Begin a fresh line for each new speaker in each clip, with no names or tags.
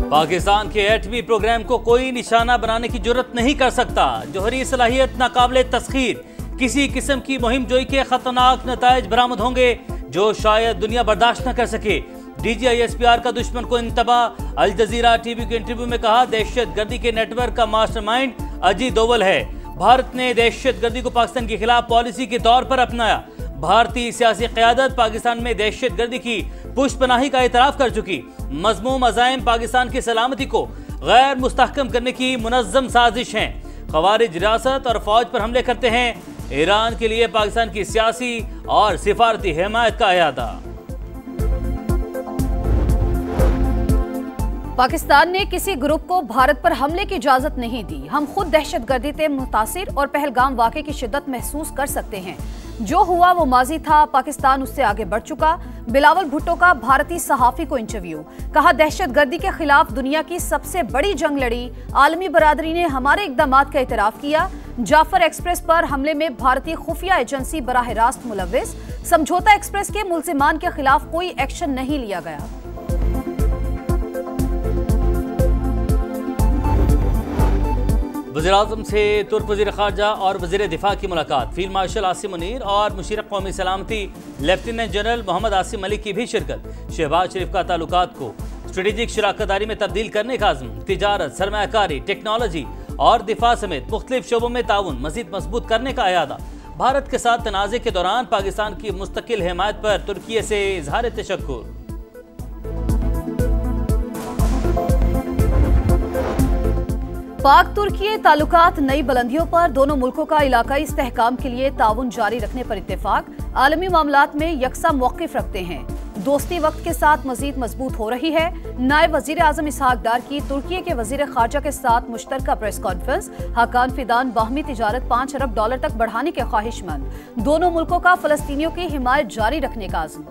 पाकिस्तान के एटमी प्रोग्राम को कोई निशाना बनाने की जरूरत नहीं कर सकता। जौहरी सलाहियत नाकाबिले तस्खीर। किसी किस्म की मुहिम जोई के खतरनाक नताइज बरामद होंगे जो शायद दुनिया बर्दाश्त न कर सके। DGISPR का दुश्मन को इंतबाह। अल जजीरा टीवी के इंटरव्यू में कहा, दहशत गर्दी के नेटवर्क का मास्टरमाइंड अजीत दोवल है। भारत ने दहशत गर्दी को पाकिस्तान के खिलाफ पॉलिसी के तौर पर अपनाया। भारतीय सियासी क़यादत पाकिस्तान में दहशत गर्दी की पुष्पनाही का एतराफ़ कर चुकी। मज़मूम अज़ाइम पाकिस्तान की सलामती को गैर मुस्तहकम करने की मुनज़्ज़म साजिश हैं। ख़वारिज रियासत और फ़ौज पर हमले करते हैं। ईरान के लिए पाकिस्तान की सियासी और सिफारती हिमायत का अयादा।
पाकिस्तान ने किसी ग्रुप को भारत पर हमले की इजाजत नहीं दी। हम खुद दहशतगर्दी से मुतासिर और पहलगाम वाक़े की शिद्दत महसूस कर सकते हैं। जो हुआ वो माजी था, पाकिस्तान उससे आगे बढ़ चुका। बिलावल भुट्टो का भारतीय सहाफ़ी को इंटरव्यू। कहा, दहशतगर्दी के खिलाफ दुनिया की सबसे बड़ी जंग लड़ी। आलमी बरादरी ने हमारे इक़दामात का एतराफ़ किया। जाफर एक्सप्रेस पर हमले में भारतीय खुफिया एजेंसी बराह रास्त मुलव्विस। समझौता एक्सप्रेस के मुल्जिमान के खिलाफ कोई एक्शन नहीं लिया गया।
वज़ीर-ए-आज़म से तुर्क वज़ीर ख़ारजा और वज़ीर दिफ़ा की मुलाकात। फील्ड मार्शल आसिम मुनीर और मुशीर कौमी सलामती लेफ्टिनेंट जनरल मोहम्मद आसिम मलिक की भी शिरकत। शहबाज शरीफ का ताल्लुकात को स्ट्रेटेजिक शराकतदारी में तब्दील करने का आज़म। तिजारत, सरमायाकारी, टेक्नोलॉजी और दिफा समेत मुख्तलिफ शोबों में ताउन मज़ीद मजबूत करने का अयादा। भारत के साथ तनाज़े के दौरान पाकिस्तान की मुस्तकिल हिमायत पर तुर्की से इजहार तशक्कुर।
पाक तुर्की ताल्लुकात नई बुलंदियों पर। दोनों मुल्कों का इलाकाई इस्तेहकाम के लिए ताउन जारी रखने पर इत्तेफाक। आलमी मामलात में यकसा मौक़िफ़ रखते हैं। दोस्ती वक्त के साथ मजीद मजबूत हो रही है। नायब वज़ीर आज़म इसहाक डार की तुर्की के वज़ीर ख़ारजा के साथ मुश्तरका प्रेस कॉन्फ्रेंस। हकान फिदान बाहमी तिजारत $5 अरब तक बढ़ाने के ख्वाहिशमंद। दोनों मुल्कों का फ़लस्तीनियों की हिमायत जारी रखने का आज़म।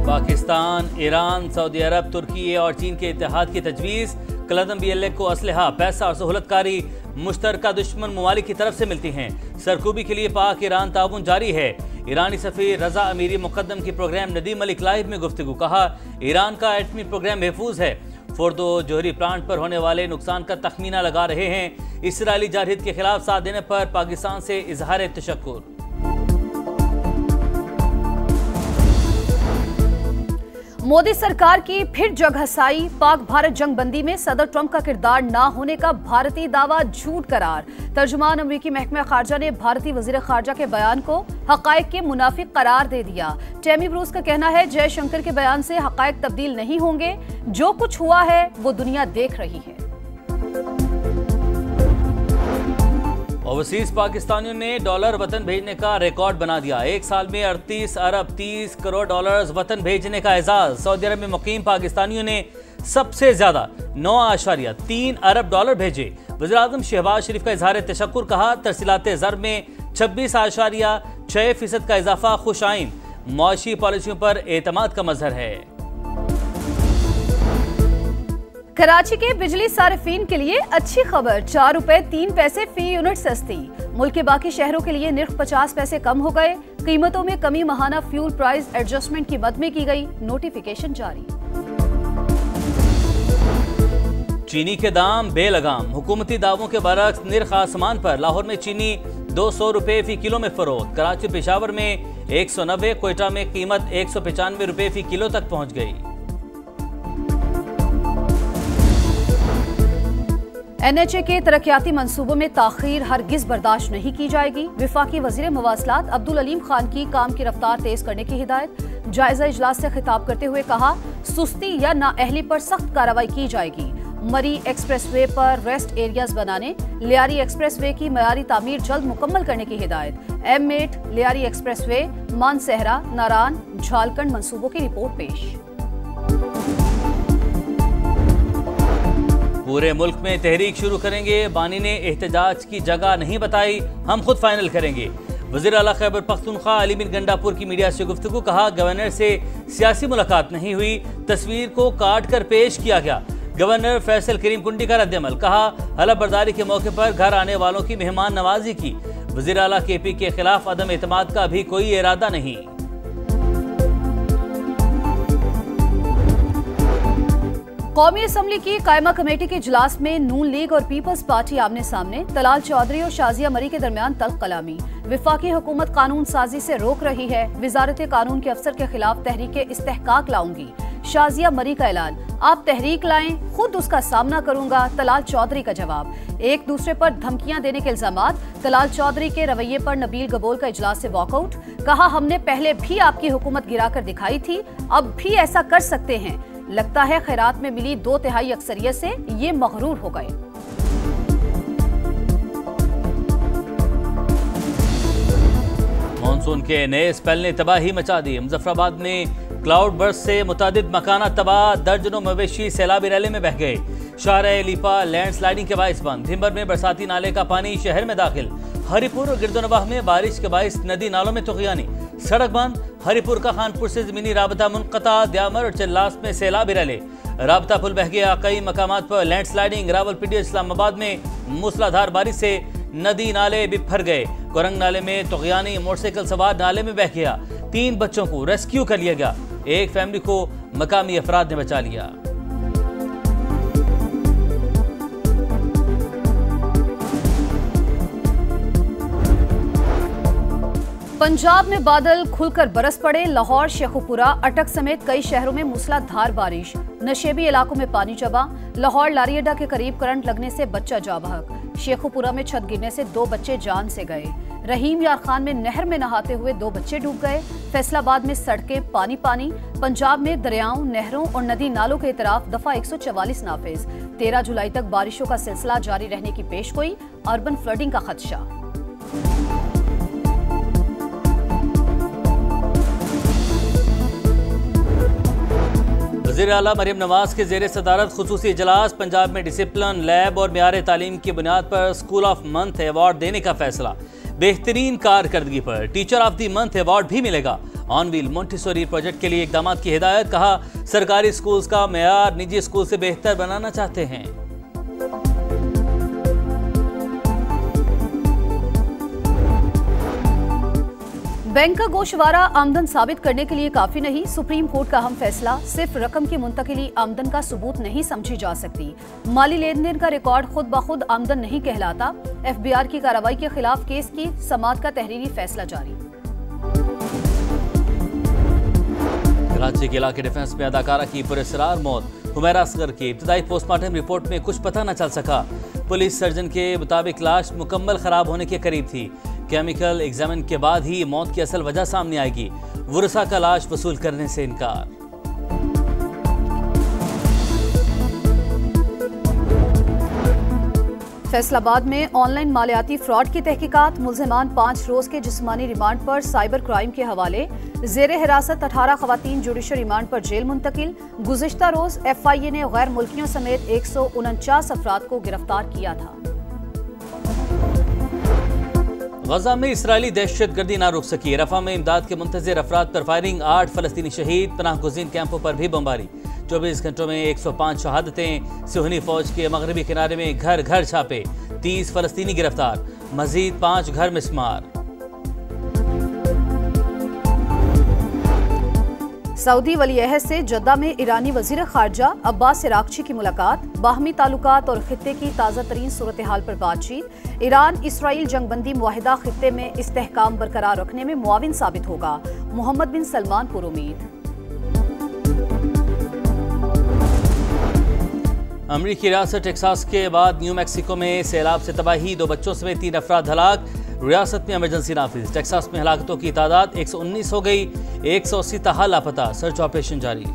पाकिस्तान, ईरान, सऊदी अरब, तुर्की और चीन के इत्तेहाद की तजवीज़। कलदम BLA को असलहा, पैसा और सहूलतकारी मुश्तरका दुश्मन ममालिक की तरफ से मिलती हैं। सरकूबी के लिए पाक ईरान ताउन जारी है। ईरानी सफ़ीर रजा अमीरी मुक़द्दम की प्रोग्राम नदीम मलिक लाइव में गुफ्तगू। कहा, ईरान का एटमी प्रोग्राम महफूज है। फोर्दो जौहरी प्लांट पर होने वाले नुकसान का तखमीना लगा रहे हैं। इसराइली जारहिद के खिलाफ साथ देने पर पाकिस्तान से इजहार तशक्कुर।
मोदी सरकार की फिर जगहसाई। पाक भारत जंग बंदी में सदर ट्रंप का किरदार ना होने का भारतीय दावा झूठ करार। तर्जुमान अमरीकी महकमा खारजा ने भारतीय वजीर खारजा के बयान को हकायक के मुनाफिक करार दे दिया। टेमी ब्रूस का कहना है, जयशंकर के बयान से हकायक तब्दील नहीं होंगे। जो कुछ हुआ है वो दुनिया देख रही है।
ओवरसीज पाकिस्तानियों ने डॉलर वतन भेजने का रिकॉर्ड बना दिया। एक साल में 38 अरब 30 करोड़ डॉलर वतन भेजने का एजाज। सऊदी अरब में मुकीम पाकिस्तानियों ने सबसे ज्यादा 9.3 अरब डॉलर भेजे। वज़ीर-ए-आज़म शहबाज शरीफ का इजहार तशक्कुर। कहा, तरसीलात ज़र में 26.6% का इजाफा खुश आइन मुआशी पॉलिसियों पर एतमाद का मजहर है।
कराची के बिजली सारिफीन के लिए अच्छी खबर, ₹4.03 फी यूनिट सस्ती। मुल्क के बाकी शहरों के लिए निर्ख 50 पैसे कम हो गए। कीमतों में कमी माहाना फ्यूल प्राइस एडजस्टमेंट की मद में की गई। नोटिफिकेशन जारी।
चीनी के दाम बेलगाम। हुकूमती दावों के बरक्स निर्ख आसमान पर। लाहौर में चीनी ₹200 फी किलो में फरोख्त। कराची पेशावर में 190, कोयटा में कीमत ₹195 फी किलो तक पहुंच गई।
NHA के तरक्याती मंसूबों में ताखीर हरगिज बर्दाश्त नहीं की जाएगी। विफाकी वजीर मवासलात अब्दुल अलीम खान की काम की रफ्तार तेज करने की हिदायत। जायजा इजलास से खिताब करते हुए कहा, सुस्ती या नाअहली पर सख्त कार्रवाई की जाएगी। मरी एक्सप्रेसवे पर रेस्ट एरियाज बनाने, लियारी एक्सप्रेसवे की मयारी तामीर जल्द मुकम्मल करने की हिदायत। M8 लियारी एक्सप्रेसवे, मानसहरा, नारान, झालकंड मंसूबों की रिपोर्ट पेश।
पूरे मुल्क में तहरीक शुरू करेंगे। बानी ने एहतजाज की जगह नहीं बताई, हम खुद फाइनल करेंगे। वज़ीर आला खैबर पख्तूनख्वा अली बिन गंडापुर की मीडिया से गुफ्तगू। कहा, गवर्नर से सियासी मुलाकात नहीं हुई, तस्वीर को काट कर पेश किया गया। गवर्नर फैसल करीम कुंडी का रद्दअमल। कहा, हलफ बर्दारी के मौके पर घर आने वालों की मेहमान नवाजी की। वज़ीर आला KP के खिलाफ अदम एतमाद का भी कोई इरादा नहीं।
कौमी असम्बली की कायमा कमेटी के इजलास में नून लीग और पीपल्स पार्टी आमने सामने। तलाल चौधरी और शाजिया मरी के दरमियान तल्ख कलामी। विफाकी हुकूमत कानून साजी से रोक रही है। वजारत कानून के अफसर के खिलाफ तहरीक इस्तेहकाक लाऊंगी। शाजिया मरी का ऐलान, आप तहरीक लाएं, खुद उसका सामना करूंगा। तलाल चौधरी का जवाब। एक दूसरे पर धमकियां देने के इल्जामात। तलाल चौधरी के रवैये पर नबील गबोल का इजलास से वॉकआउट। कहा, हमने पहले भी आपकी हुकूमत गिराकर दिखाई थी, अब भी ऐसा कर सकते हैं। लगता है खैरात में मिली 2/3 अक्सरियत से ये मगरूर हो गए।
मानसून के नए स्पेल ने तबाही मचा दी। मुजफ्फराबाद में क्लाउड बर्स्ट से मुतादिद मकाना तबाह। दर्जनों मवेशी सैलाबी रैली में बह गए। शाहराह लीपा लैंडस्लाइडिंग के बाइस बंद। भिंबर में बरसाती नाले का पानी शहर में दाखिल। हरिपुर और गिरदोनवाह में बारिश के बाइस नदी नालों में तुग़यानी। सड़क बंद। हरिपुर का खानपुर से जमीनी राबता मुनक़ता। द्यामर और चल्लास में सैलाबी रैली। राबता पुल बह गया। कई मकामात पर लैंडस्लाइडिंग। रावलपिंडी इस्लामाबाद में मूसलाधार बारिश से नदी नाले बिफर गए। कोरंग नाले में तुग़यानी। मोटरसाइकिल सवार नाले में बह गया। 3 बच्चों को रेस्क्यू कर लिया गया। एक फैमिली को मकामी अफराद ने बचा लिया।
पंजाब में बादल खुलकर बरस पड़े। लाहौर, शेखुपुरा, अटक समेत कई शहरों में मूसलाधार बारिश। नशेबी इलाकों में पानी चबा। लाहौर लारी अड्डा के करीब करंट लगने से बच्चा जाँ बहक। शेखुपुरा में छत गिरने से 2 बच्चे जान से गए। रहीम यार खान में नहर में नहाते हुए 2 बच्चे डूब गए। फैसलाबाद में सड़कें पानी पानी। पंजाब में दरियाओं, नहरों और नदी नालों के इतराफ दफा 144 नाफिज। 13 जुलाई तक बारिशों का सिलसिला जारी रहने की पेशगोई। अर्बन फ्लडिंग का खदशा।
वज़ीर आला मरियम नवाज के ज़ेरे सदारत खुसूसी इजलास। पंजाब में डिसिप्लिन, लैब और मियार तालीम की बुनियाद पर स्कूल ऑफ मंथ अवार्ड देने का फैसला। बेहतरीन कारकर्दगी पर teacher of the month award भी मिलेगा। ऑन व्हील मोंटेसोरी प्रोजेक्ट के लिए इकदाम की हिदायत। कहा, सरकारी स्कूल्स का मेयार निजी स्कूल से बेहतर बनाना चाहते हैं।
बैंक का गोशवारा आमदन साबित करने के लिए काफी नहीं। सुप्रीम कोर्ट का अहम फैसला। सिर्फ रकम की मुंतकिली आमदन का सबूत नहीं समझी जा सकती। माली लेन देन का रिकॉर्ड खुद ब खुद आमदन नहीं कहलाता। FBI की कार्रवाई के खिलाफ केस की समाअत का तहरीरी फैसला जारी।
कराची के इलाके डिफेंस में अदाकारा की पुरस्कार मौत। हुमैरा असगर की इब्तदाई पोस्टमार्टम रिपोर्ट में कुछ पता न चल सका। पुलिस सर्जन के मुताबिक लाश मुकम्मल खराब होने के करीब थी। केमिकल एग्जामिन के बाद ही मौत की असल वजह सामने आएगी। वुरसा का लाश वसूल करने से इनकार।
फैसलाबाद में ऑनलाइन मालियाती फ्रॉड की तहकीकात। मुल्जिमान 5 रोज के जिस्मानी रिमांड पर साइबर क्राइम के हवाले। जेरे हिरासत 18 खवातीन जुडिशल रिमांड पर जेल मुंतकिल। गुज़िश्ता रोज FIA ने गैर मुल्कियों समेत 149 अफराद को गिरफ्तार किया था।
गजा में इसराइली दहशतगर्दी ना रुक सकी। रफा में इमदाद के मुंतज़िर अफराद पर फायरिंग। 8 फलस्तीनी शहीद। पनाह गुज़ीन कैंपों पर भी बमबारी। 24 घंटों में 105 शहादतें। सिहनी फौज के मगरबी किनारे में घर घर छापे। 30 फलस्तीनी गिरफ्तार। मजीद 5 घर मिस्मार।
सऊदी वलीअहद से जद्दा में ईरानी वजीर खारजा अब्बास इराक्ची की मुलाकात। बाहमी ताल्लुकात और खित्ते की ताज़ा तरीन सूरत हाल पर बातचीत। ईरान इसराइल जंगबंदी मुआहिदा खित्ते में इस्तेहकाम बरकरार रखने में मुआविन साबित होगा। मोहम्मद बिन सलमान पुरुमीद।
अमरीकी रियासत टेक्सास के बाद न्यू मैक्सिको में सैलाब से तबाही। 2 बच्चों समेत 3 अफराद हलाक। रियासत में इमरजेंसी नाफिज। टेक्सास में हलाकतों की तादाद 119 हो गई। 180 ताहाल लापता। सर्च ऑपरेशन जारी।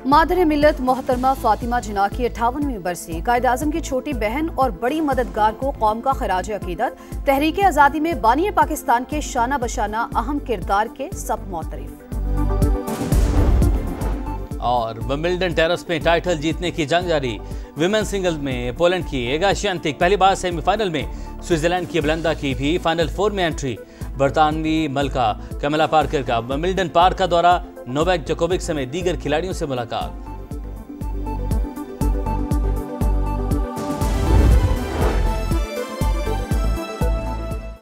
मादर मिल्लत मोहतरमा फातिमा जिन्ना की 58वीं बरसी। कायद आज़म की छोटी बहन और बड़ी मददगार को कौम का खराज अकीदत। तहरीक आज़ादी में बानी पाकिस्तान के शाना बशाना अहम किरदार के सब मोतरिफ।
और विंबलडन टेनिस में टाइटल जीतने की जंग जारी। विमेन सिंगल में पोलैंड की एगा श्वांतेक पहली बार सेमीफाइनल में स्विट्जरलैंड की ब्लेंडा की भी फाइनल 4 में एंट्री। बरतानवी मलका कैमिला पार्कर का विंबलडन पार्क का दौरा। नोवाक जोकोविक समेत दीगर खिलाड़ियों से मुलाकात।